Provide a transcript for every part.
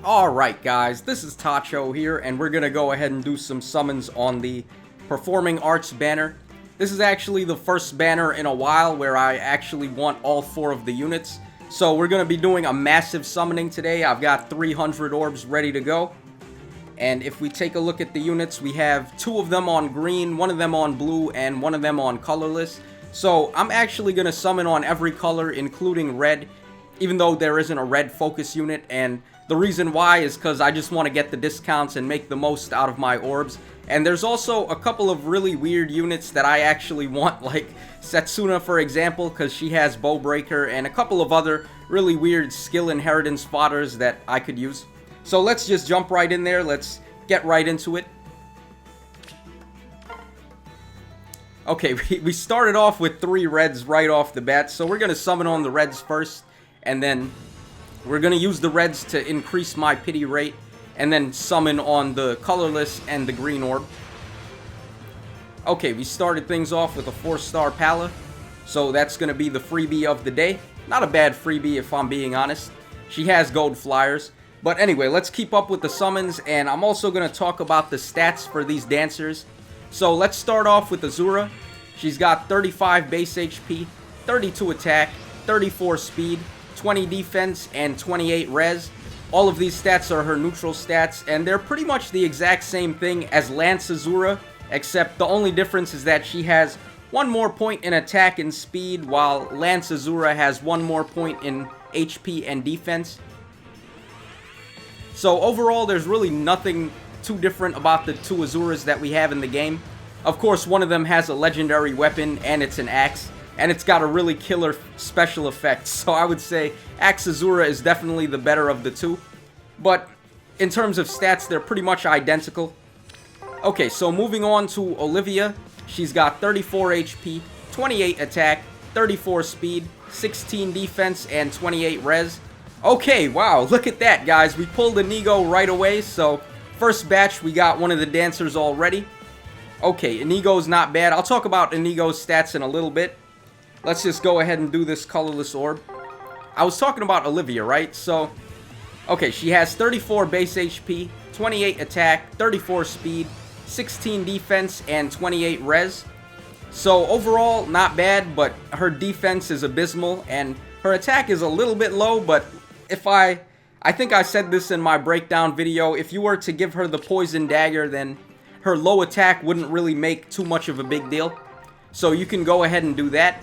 Alright guys, this is Tacho here, and we're gonna go ahead and do some summons on the Performing Arts banner. This is actually the first banner in a while where I actually want all 4 of the units. So we're gonna be doing a massive summoning today. I've got 300 orbs ready to go. And if we take a look at the units, we have 2 of them on green, 1 of them on blue, and 1 of them on colorless. So I'm actually gonna summon on every color, including red, even though there isn't a red focus unit. And the reason why is because I just want to get the discounts and make the most out of my orbs. And there's also a couple of really weird units that I actually want, like Setsuna for example, because she has Bowbreaker, and a couple of other really weird skill inheritance fodders that I could use. So let's just jump right in there. Let's get right into it. Okay, we started off with 3 reds right off the bat, so we're going to summon on the reds first, and then we're going to use the reds to increase my pity rate, and then summon on the colorless and the green orb. Okay, we started things off with a 4-star Pala, so that's going to be the freebie of the day. Not a bad freebie if I'm being honest. She has gold flyers. But anyway, let's keep up with the summons, and I'm also going to talk about the stats for these dancers. So let's start off with Azura. She's got 35 base HP, 32 attack, 34 speed, 20 defense, and 28 res. All of these stats are her neutral stats, and they're pretty much the exact same thing as Lance Azura, except the only difference is that she has 1 more point in attack and speed, while Lance Azura has 1 more point in HP and defense. So overall, there's really nothing too different about the 2 Azuras that we have in the game. Of course, one of them has a legendary weapon, and it's an axe. And it's got a really killer special effect, so I would say Axe Azura is definitely the better of the 2. But in terms of stats, they're pretty much identical. Okay, so moving on to Olivia. She's got 34 HP, 28 attack, 34 speed, 16 defense, and 28 res. Okay, wow, look at that, guys. We pulled Inigo right away, so first batch, we got one of the dancers already. Okay, Inigo's not bad. I'll talk about Inigo's stats in a little bit. Let's just go ahead and do this colorless orb. I was talking about Olivia, right? So, okay, she has 34 base HP, 28 attack, 34 speed, 16 defense, and 28 res. So overall, not bad, but her defense is abysmal, and her attack is a little bit low, but if I think I said this in my breakdown video, if you were to give her the poison dagger, then her low attack wouldn't really make too much of a big deal. So you can go ahead and do that.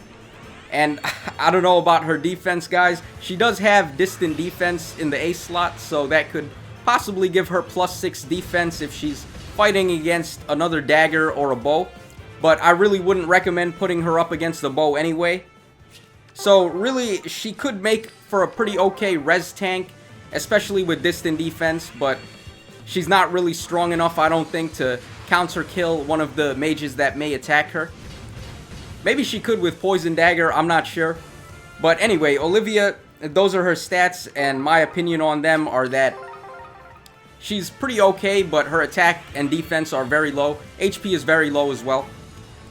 And I don't know about her defense, guys. She does have distant defense in the ace slot, so that could possibly give her +6 defense if she's fighting against another dagger or a bow. But I really wouldn't recommend putting her up against the bow anyway. So really, she could make for a pretty okay res tank, especially with distant defense, but she's not really strong enough, I don't think, to counter kill one of the mages that may attack her. Maybe she could with Poison Dagger, I'm not sure. But anyway, Olivia, those are her stats, and my opinion on them are that she's pretty okay, but her attack and defense are very low. HP is very low as well.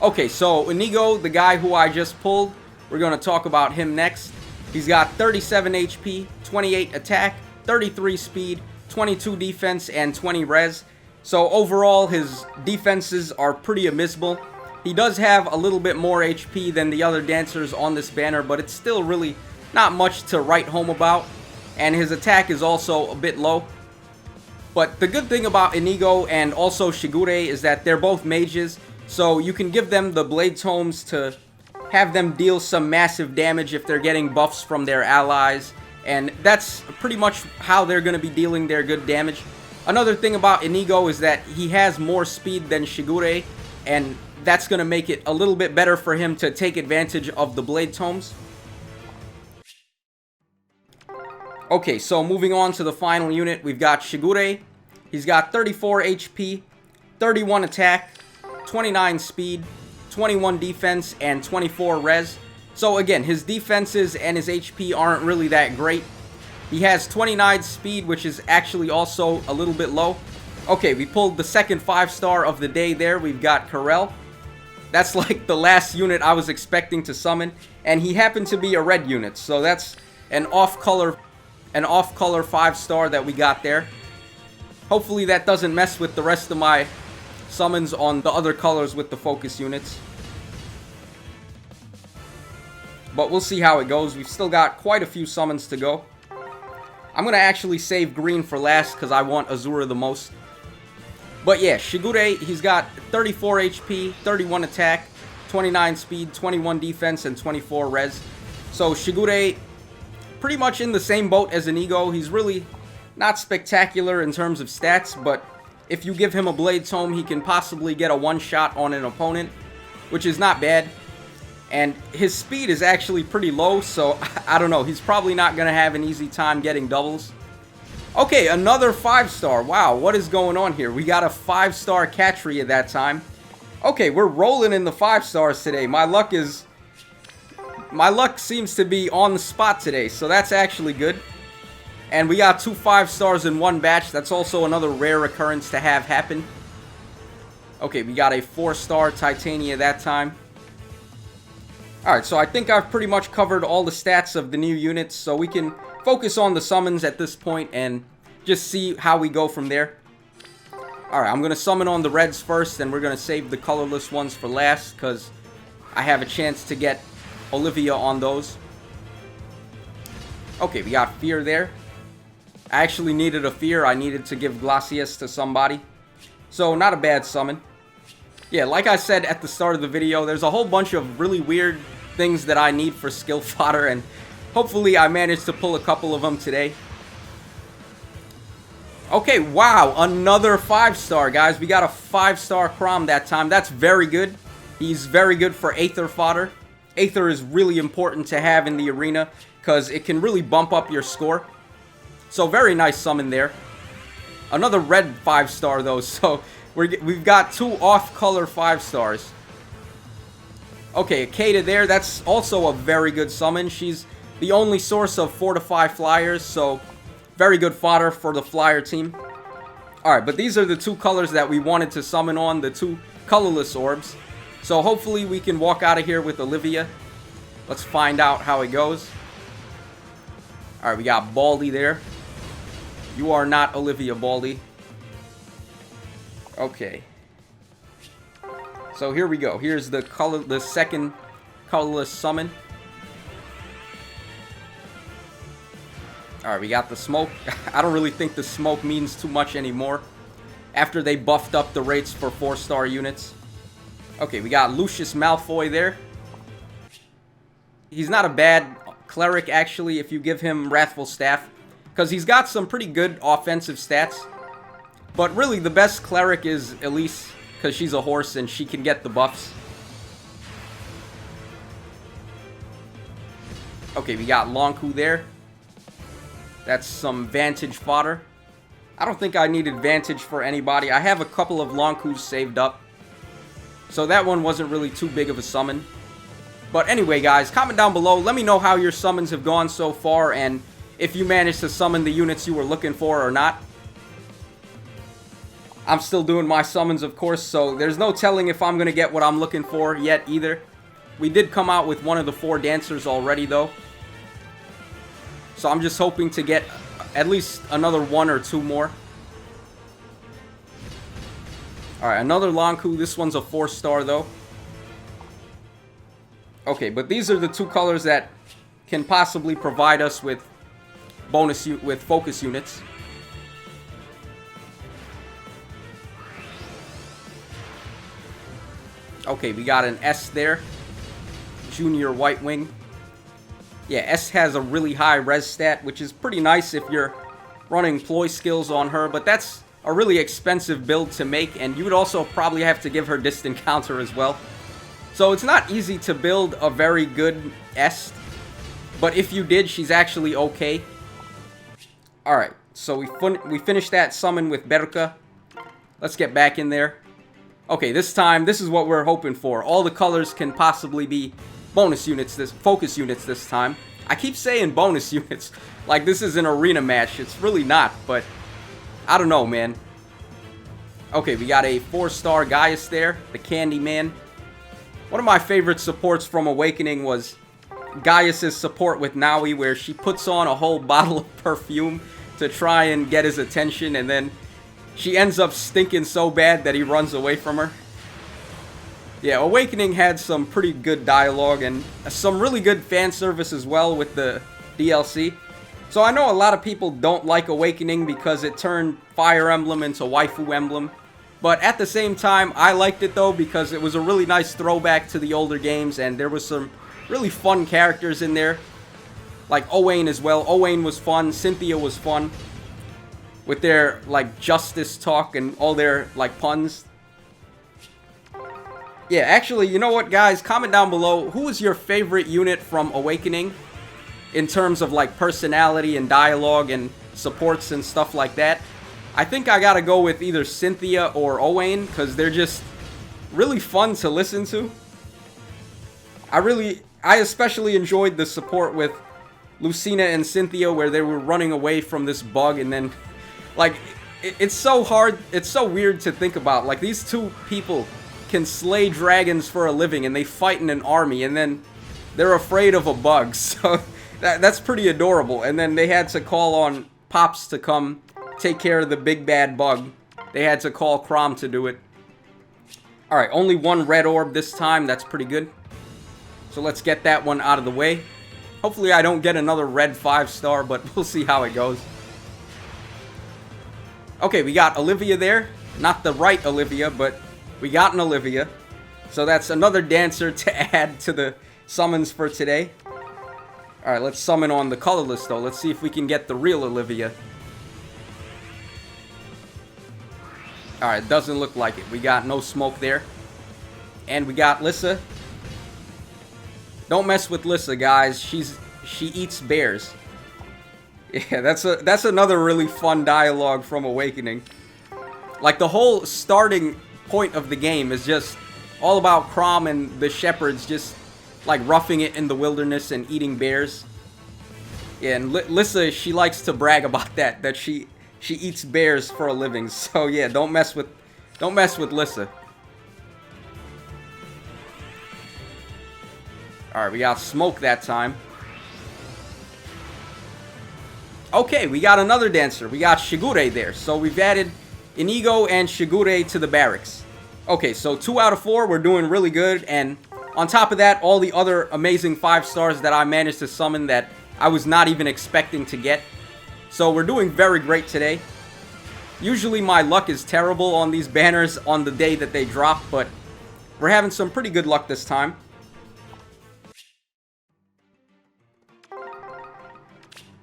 Okay, so Inigo, the guy who I just pulled, we're going to talk about him next. He's got 37 HP, 28 attack, 33 speed, 22 defense, and 20 res. So overall, his defenses are pretty abysmal. He does have a little bit more HP than the other dancers on this banner, but it's still really not much to write home about. And his attack is also a bit low. But the good thing about Inigo and also Geudae is that they're both mages, so you can give them the Blade Tomes to have them deal some massive damage if they're getting buffs from their allies. And that's pretty much how they're going to be dealing their good damage. Another thing about Inigo is that he has more speed than Geudae, and that's going to make it a little bit better for him to take advantage of the Blade Tomes. Okay, so moving on to the final unit, we've got Geudae. He's got 34 HP, 31 attack, 29 speed, 21 defense, and 24 res. So again, his defenses and his HP aren't really that great. He has 29 speed, which is actually also a little bit low. Okay, we pulled the second 5-star of the day there. We've got Corel. That's like the last unit I was expecting to summon, and he happened to be a red unit, so that's an off-color an off-color 5-star that we got there. Hopefully that doesn't mess with the rest of my summons on the other colors with the focus units. But we'll see how it goes. We've still got quite a few summons to go. I'm going to actually save green for last because I want Azura the most. But yeah, Geudae, he's got 34 HP, 31 attack, 29 speed, 21 defense, and 24 res. So Geudae, pretty much in the same boat as Inigo. He's really not spectacular in terms of stats, but if you give him a Blade Tome, he can possibly get a one-shot on an opponent, which is not bad. And his speed is actually pretty low, so I don't know. He's probably not going to have an easy time getting doubles. Okay, another 5-star. Wow, what is going on here? We got a 5-star Catria that time. Okay, we're rolling in the 5-stars today. My luck seems to be on the spot today, so that's actually good. And we got 2 5-stars in one batch. That's also another rare occurrence to have happen. Okay, we got a 4-star Titania that time. Alright, so I think I've pretty much covered all the stats of the new units, so we can focus on the summons at this point and just see how we go from there. Alright, I'm going to summon on the reds first, and we're going to save the colorless ones for last, because I have a chance to get Olivia on those. Okay, we got Fear there. I actually needed a Fear. I needed to give Glacius to somebody. So, not a bad summon. Yeah, like I said at the start of the video, there's a whole bunch of really weird things that I need for skill fodder, and hopefully I managed to pull a couple of them today. Okay, wow, another 5-star, guys. We got a 5-star Chrom that time. That's very good. He's very good for Aether fodder. Aether is really important to have in the arena because it can really bump up your score. So, very nice summon there. Another red 5-star, though, so we've got 2 off-color 5-stars. Okay, Geudae there, that's also a very good summon. She's the only source of 4 to 5 flyers, so very good fodder for the flyer team. Alright, but these are the 2 colors that we wanted to summon on, the 2 colorless orbs. So hopefully we can walk out of here with Olivia. Let's find out how it goes. Alright, we got Baldy there. You are not Olivia, Baldy. Okay. So here we go. Here's the second colorless summon. Alright, we got the smoke. I don't really think the smoke means too much anymore after they buffed up the rates for 4-star units. Okay, we got Lucius Malfoy there. He's not a bad cleric, actually, if you give him Wrathful Staff, because he's got some pretty good offensive stats. But really, the best cleric is Elise, because she's a horse and she can get the buffs. Okay, we got Lonku there. That's some Vantage fodder. I don't think I needed Vantage for anybody. I have a couple of Lonkus saved up, so that one wasn't really too big of a summon. But anyway, guys, comment down below. Let me know how your summons have gone so far, and if you managed to summon the units you were looking for or not. I'm still doing my summons, of course, so there's no telling if I'm going to get what I'm looking for yet either. We did come out with one of the 4 dancers already, though. So I'm just hoping to get at least another 1 or 2 more. Alright, another Lonku. This one's a 4-star, though. Okay, but these are the 2 colors that can possibly provide us with focus units. Okay, we got an S there. Junior White Wing. Yeah, S has a really high res stat, which is pretty nice if you're running ploy skills on her, but that's a really expensive build to make, and you would also probably have to give her distant counter as well. So it's not easy to build a very good S, but if you did, she's actually okay. Alright, so we finished that summon with Berka. Let's get back in there. Okay, this time, this is what we're hoping for. All the colors can possibly be bonus units, focus units this time. I keep saying bonus units, like this is an arena match. It's really not, but I don't know, man. Okay, we got a 4-star Gaius there, the Candy Man. One of my favorite supports from Awakening was Gaius' support with Naui, where she puts on a whole bottle of perfume to try and get his attention, and then she ends up stinking so bad that he runs away from her. Yeah, Awakening had some pretty good dialogue and some really good fan service as well with the DLC. So I know a lot of people don't like Awakening because it turned Fire Emblem into Waifu Emblem. But at the same time, I liked it though because it was a really nice throwback to the older games and there was some really fun characters in there. Like Owain as well. Owain was fun, Cynthia was fun. With their, like, justice talk and all their, like, puns. Yeah, actually, you know what, guys? Comment down below, who is your favorite unit from Awakening? In terms of, like, personality and dialogue and supports and stuff like that. I think I gotta go with either Cynthia or Owain, because they're just really fun to listen to. I especially enjoyed the support with Lucina and Cynthia, where they were running away from this bug and then... Like, it's so hard, it's so weird to think about. Like, these two people can slay dragons for a living, and they fight in an army, and then they're afraid of a bug. So, that's pretty adorable. And then they had to call on Pops to come take care of the big bad bug. They had to call Chrom to do it. Alright, only one red orb this time. That's pretty good. So, let's get that one out of the way. Hopefully, I don't get another red 5-star, but we'll see how it goes. Okay, we got Olivia there. Not the right Olivia, but we got an Olivia. So that's another dancer to add to the summons for today. Alright, let's summon on the colorless, though. Let's see if we can get the real Olivia. Alright, doesn't look like it. We got no smoke there. And we got Lissa. Don't mess with Lissa, guys. She eats bears. Yeah, that's another really fun dialogue from Awakening. Like, the whole starting point of the game is just all about Chrom and the shepherds just, like, roughing it in the wilderness and eating bears. Yeah, and Lissa, she likes to brag about that she eats bears for a living. So, yeah, don't mess with Lissa. Alright, we got smoke that time. Okay, we got another dancer. We got Geudae there. So we've added Inigo and Geudae to the barracks. Okay, so 2 out of 4. We're doing really good. And on top of that, all the other amazing 5-stars that I managed to summon that I was not even expecting to get. So we're doing very great today. Usually my luck is terrible on these banners on the day that they drop. But we're having some pretty good luck this time.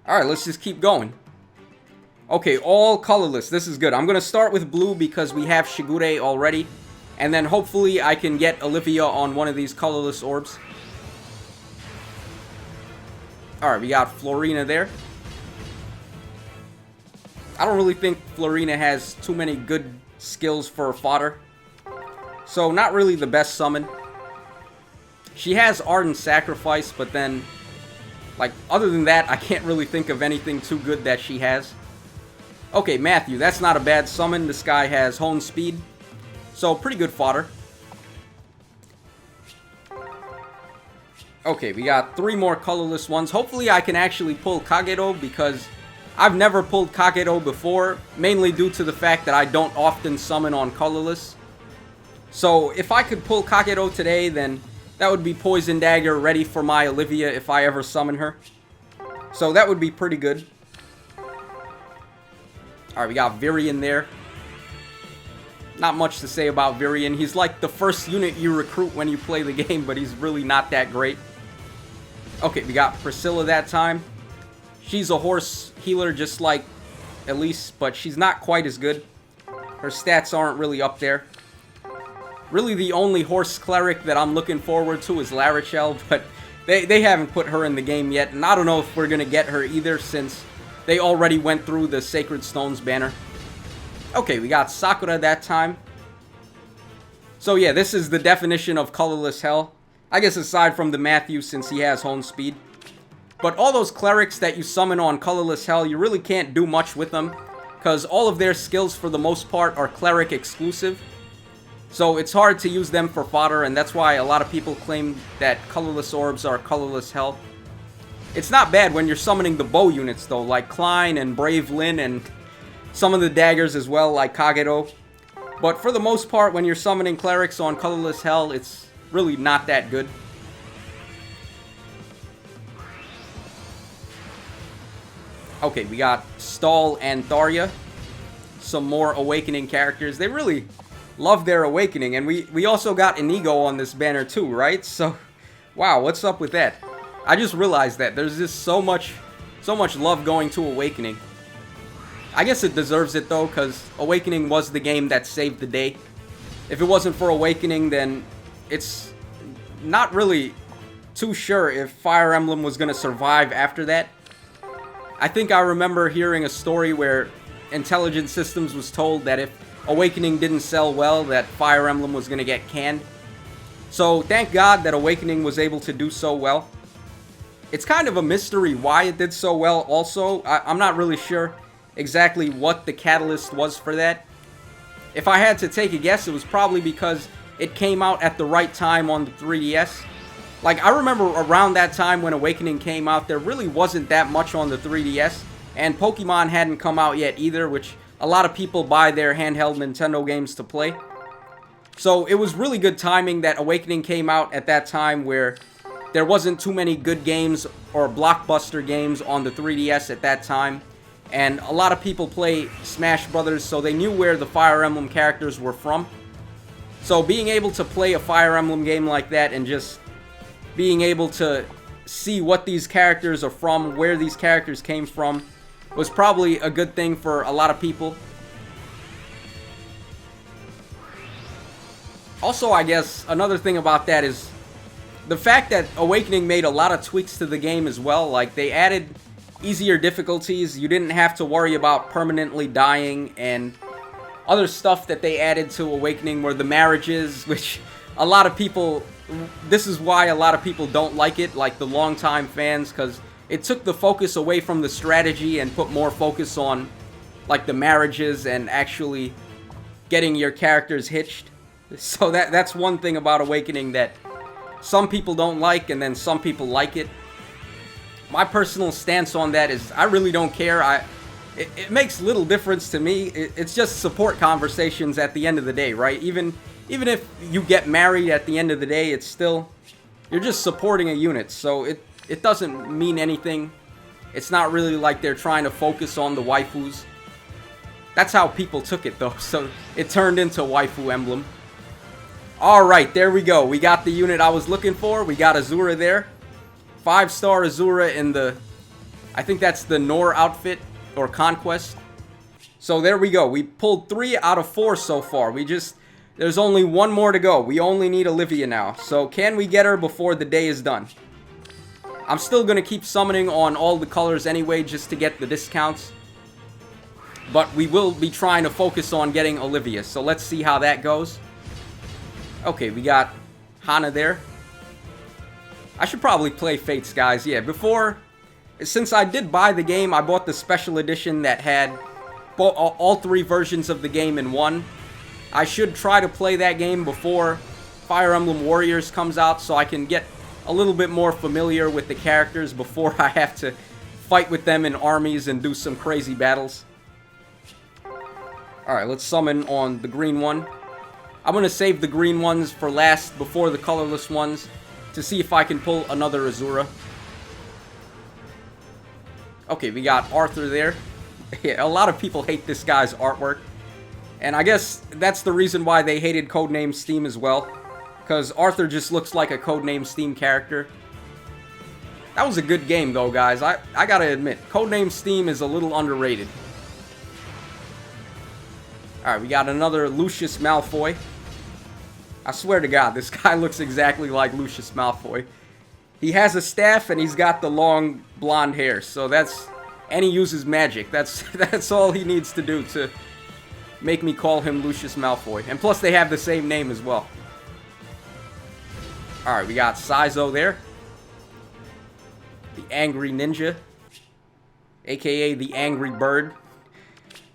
Alright, let's just keep going. Okay, all colorless. This is good. I'm going to start with blue because we have Geudae already. And then hopefully I can get Olivia on one of these colorless orbs. Alright, we got Florina there. I don't really think Florina has too many good skills for fodder. So, not really the best summon. She has Ardent Sacrifice, but then... Like, other than that, I can't really think of anything too good that she has. Okay, Matthew, that's not a bad summon. This guy has Hone Speed. So, pretty good fodder. Okay, we got 3 more colorless ones. Hopefully, I can actually pull Kageto because I've never pulled Kageto before. Mainly due to the fact that I don't often summon on colorless. So, if I could pull Kageto today, then... that would be Poison Dagger ready for my Olivia if I ever summon her. So that would be pretty good. Alright, we got Virion there. Not much to say about Virion. He's like the first unit you recruit when you play the game, but he's really not that great. Okay, we got Priscilla that time. She's a horse healer just like Elise, but she's not quite as good. Her stats aren't really up there. Really, the only horse cleric that I'm looking forward to is Larichel, but they haven't put her in the game yet, and I don't know if we're going to get her either since they already went through the Sacred Stones banner. Okay, we got Sakura that time. So yeah, this is the definition of colorless hell. I guess aside from the Matthew since he has Hone Speed. But all those clerics that you summon on colorless hell, you really can't do much with them, because all of their skills for the most part are cleric exclusive. So it's hard to use them for fodder, and that's why a lot of people claim that colorless orbs are colorless hell. It's not bad when you're summoning the bow units though, like Klein and Brave Lyn, and some of the daggers as well, like Kagero. But for the most part, when you're summoning clerics on colorless hell, it's really not that good. Okay, we got Stall and Tharya. Some more awakening characters. They really love their awakening, and we also got Inigo on this banner too, right? So, wow, what's up with that? I just realized that there's just so much love going to awakening. I guess it deserves it though, because awakening was the game that saved the day. If it wasn't for awakening, then it's not really too sure if Fire Emblem was gonna survive after that. I think I remember hearing a story where Intelligent Systems was told that if Awakening didn't sell well, that Fire Emblem was going to get canned. So thank God that Awakening was able to do so well. It's kind of a mystery why it did so well also. I'm not really sure exactly what the catalyst was for that. If I had to take a guess, it was probably because it came out at the right time on the 3DS. Like, I remember around that time when Awakening came out, there really wasn't that much on the 3DS. And Pokemon hadn't come out yet either, which a lot of people buy their handheld Nintendo games to play. So it was really good timing that Awakening came out at that time where there wasn't too many good games or blockbuster games on the 3DS at that time. And a lot of people play Smash Brothers, so they knew where the Fire Emblem characters were from. So being able to play a Fire Emblem game like that and just being able to see what these characters are from, where these characters came from, was probably a good thing for a lot of people. Also, I guess, another thing about that is the fact that Awakening made a lot of tweaks to the game as well. Like, they added easier difficulties. You didn't have to worry about permanently dying, and other stuff that they added to Awakening were the marriages, which a lot of people... This is why a lot of people don't like it, like the longtime fans, because it took the focus away from the strategy and put more focus on, like, the marriages and actually getting your characters hitched. So that's one thing about Awakening that some people don't like, and then some people like it. My personal stance on that is I really don't care. It makes little difference to me. It's just support conversations at the end of the day, right? Even if you get married at the end of the day, it's still, you're just supporting a unit, so it doesn't mean anything. It's not really like they're trying to focus on the waifus. That's how people took it though, so it turned into Waifu Emblem. Alright, there we go. We got the unit I was looking for. We got Azura there. 5-star Azura in the, I think that's the Nor outfit, or Conquest. So there we go. We pulled 3 out of 4 so far. There's only one more to go. We only need Olivia now. So can we get her before the day is done? I'm still going to keep summoning on all the colors anyway, just to get the discounts. But we will be trying to focus on getting Olivia. So let's see how that goes. Okay, we got Hana there. I should probably play Fates, guys. Yeah, since I did buy the game, I bought the special edition that had all 3 versions of the game in one. I should try to play that game before Fire Emblem Warriors comes out, so I can get a little bit more familiar with the characters before I have to fight with them in armies and do some crazy battles. Alright, let's summon on the green one. I'm going to save the green ones for last before the colorless ones to see if I can pull another Azura. Okay, we got Arthur there. Yeah, a lot of people hate this guy's artwork. And I guess that's the reason why they hated Codename Steam as well. Because Arthur just looks like a Codename Steam character. That was a good game though, guys. I gotta admit, Codename Steam is a little underrated. Alright, we got another Lucius Malfoy. I swear to God, this guy looks exactly like Lucius Malfoy. He has a staff and he's got the long blonde hair. So and he uses magic. That's all he needs to do to make me call him Lucius Malfoy. And plus they have the same name as well. Alright, we got Saizo there. The Angry Ninja. AKA the Angry Bird.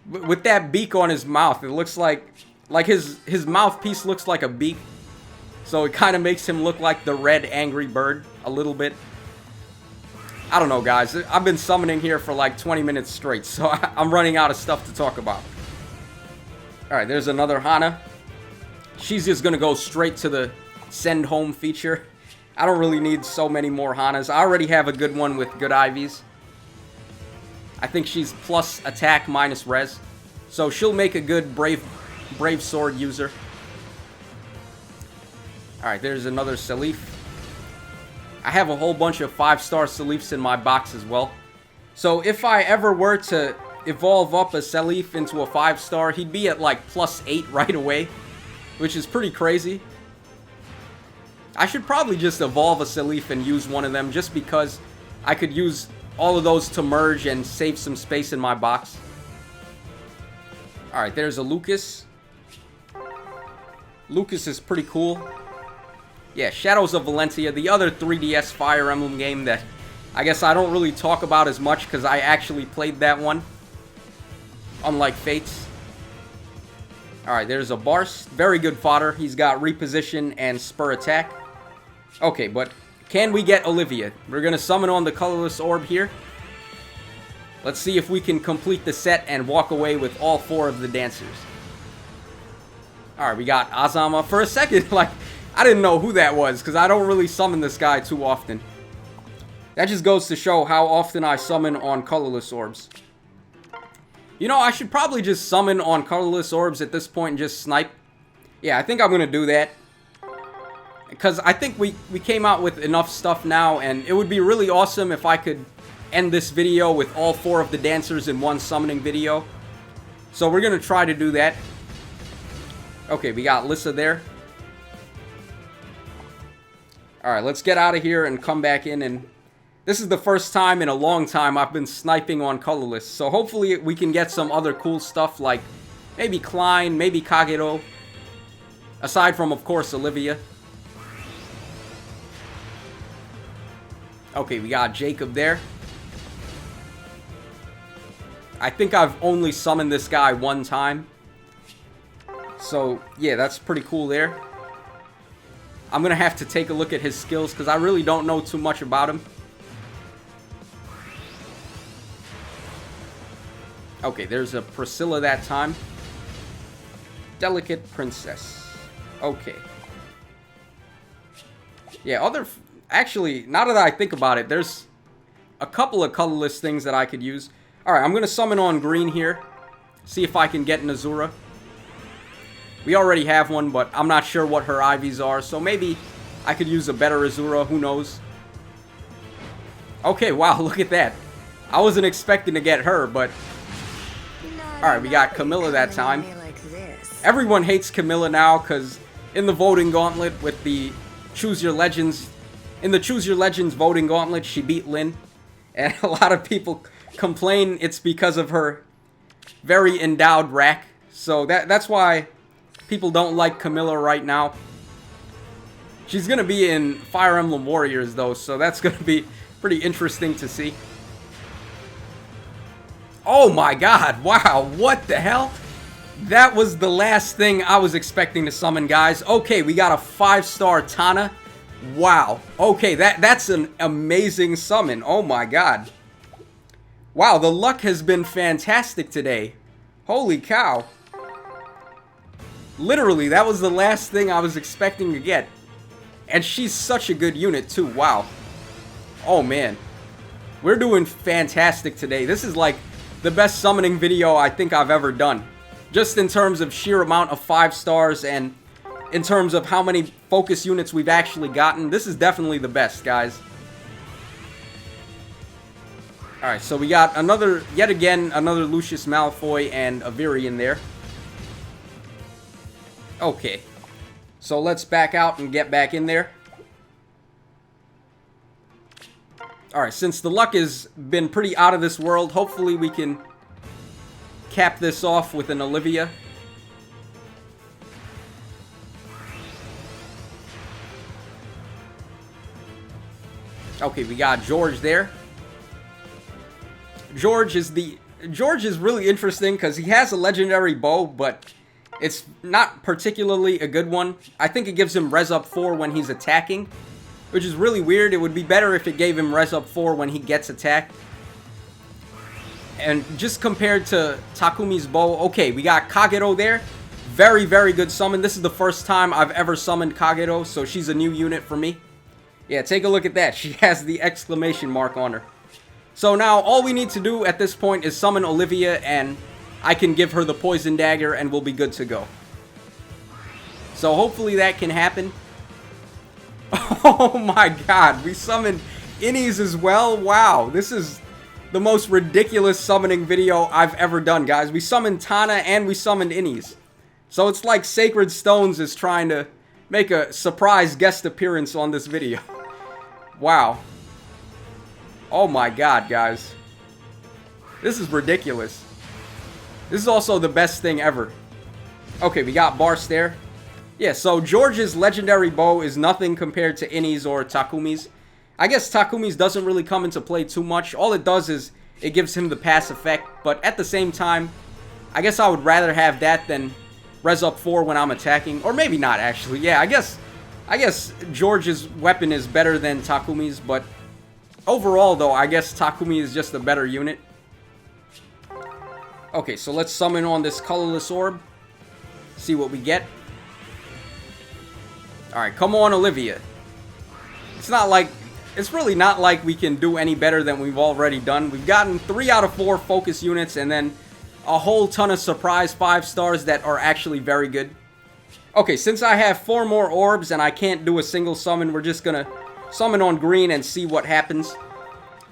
With that beak on his mouth, it looks like Like, his mouthpiece looks like a beak. So it kind of makes him look like the red angry bird a little bit. I don't know, guys. I've been summoning here for like 20 minutes straight, so I'm running out of stuff to talk about. Alright, there's another Hana. She's just gonna go straight to the send home feature. I don't really need so many more Hanas. I already have a good one with Geudae. I think she's plus attack minus res. So she'll make a good brave sword user. Alright, there's another Salif. I have a whole bunch of 5-star Salifs in my box as well. So if I ever were to evolve up a Salif into a 5-star, he'd be at like plus 8 right away, which is pretty crazy. I should probably just evolve a Salif and use one of them just because I could use all of those to merge and save some space in my box. Alright, there's a Lucas. Lucas is pretty cool. Yeah, Shadows of Valentia, the other 3DS Fire Emblem game that I guess I don't really talk about as much because I actually played that one. Unlike Fates. Alright, there's a Barst. Very good fodder. He's got reposition and spur attack. Okay, but can we get Olivia? We're going to summon on the Colorless Orb here. Let's see if we can complete the set and walk away with all 4 of the dancers. Alright, we got Azama. For a second, like, I didn't know who that was because I don't really summon this guy too often. That just goes to show how often I summon on Colorless Orbs. You know, I should probably just summon on Colorless Orbs at this point and just snipe. Yeah, I think I'm going to do that. Because I think we came out with enough stuff now, and it would be really awesome if I could end this video with all 4 of the dancers in one summoning video. So we're going to try to do that. Okay, we got Lissa there. Alright, let's get out of here and come back in. And this is the first time in a long time I've been sniping on Colorless. So hopefully we can get some other cool stuff like maybe Klein, maybe Kagero. Aside from, of course, Olivia. Okay, we got Jacob there. I think I've only summoned this guy one time. So, yeah, that's pretty cool there. I'm going to have to take a look at his skills because I really don't know too much about him. Okay, there's a Priscilla that time. Delicate Princess. Okay. Yeah, actually, now that I think about it, there's a couple of colorless things that I could use. Alright, I'm going to summon on green here. See if I can get an Azura. We already have one, but I'm not sure what her IVs are, so maybe I could use a better Azura, who knows. Okay, wow, look at that. I wasn't expecting to get her, but... Alright, we got Camilla that time. Everyone hates Camilla now, because in the voting gauntlet with the Choose Your Legends... In the Choose Your Legends voting gauntlet, she beat Lynn. And a lot of people complain it's because of her very endowed rack. So that's why people don't like Camilla right now. She's going to be in Fire Emblem Warriors, though, so that's going to be pretty interesting to see. Oh my god, wow, what the hell? That was the last thing I was expecting to summon, guys. Okay, we got a 5-star Tana. Wow. Okay, that's an amazing summon. Oh my god. Wow, the luck has been fantastic today. Holy cow. Literally, that was the last thing I was expecting to get. And she's such a good unit, too. Wow. Oh, man. We're doing fantastic today. This is like the best summoning video I think I've ever done. Just in terms of sheer amount of 5 stars and in terms of how many focus units we've actually gotten. This is definitely the best, guys. Alright, so we got yet again, another Lucius Malfoy and a Virion there. Okay. So let's back out and get back in there. Alright, since the luck has been pretty out of this world, hopefully we can cap this off with an Olivia. Okay, we got George there. George is really interesting because he has a legendary bow, but It's not particularly a good one. I think it gives him res up 4 when he's attacking, which is really weird. It would be better if it gave him res up 4 when he gets attacked. And just compared to Takumi's bow, okay, we got Kagero there. Very, very good summon. This is the first time I've ever summoned Kagero, so she's a new unit for me. Yeah, take a look at that. She has the exclamation mark on her. So now all we need to do at this point is summon Olivia, and I can give her the poison dagger and we'll be good to go. So hopefully that can happen. Oh my god, we summoned Innies as well. Wow, this is the most ridiculous summoning video I've ever done, guys. We summoned Tana and we summoned Innies. So it's like Sacred Stones is trying to make a surprise guest appearance on this video. Wow. Oh my god, guys. This is ridiculous. This is also the best thing ever. Okay, we got Barst there. Yeah, so George's legendary bow is nothing compared to Innie's or Takumi's. I guess Takumi's doesn't really come into play too much. All it does is it gives him the pass effect. But at the same time, I guess I would rather have that than res up 4 when I'm attacking. Or maybe not, actually. Yeah, I guess George's weapon is better than Takumi's. But overall, though, I guess Takumi is just a better unit. Okay, so let's summon on this Colorless Orb. See what we get. Alright, come on, Olivia. It's really not like we can do any better than we've already done. We've gotten 3 out of 4 focus units and then a whole ton of surprise 5 stars that are actually very good. Okay, since I have 4 more orbs and I can't do a single summon, we're just gonna summon on green and see what happens.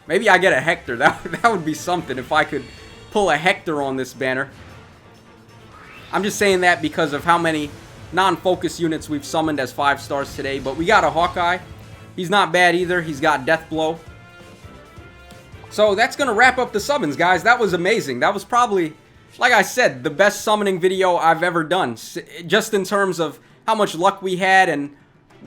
Maybe I get a Hector. That would be something if I could pull a Hector on this banner. I'm just saying that because of how many non-focus units we've summoned as 5 stars today. But we got a Hawkeye. He's not bad either. He's got Death Blow. So that's going to wrap up the summons, guys. That was amazing. That was probably, like I said, the best summoning video I've ever done. Just in terms of how much luck we had and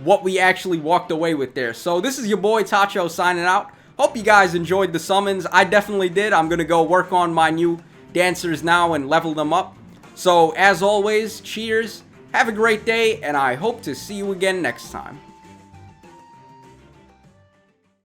what we actually walked away with there. So this is your boy Tacho signing out. Hope you guys enjoyed the summons. I definitely did. I'm going to go work on my new dancers now and level them up. So as always, cheers. Have a great day, and I hope to see you again next time.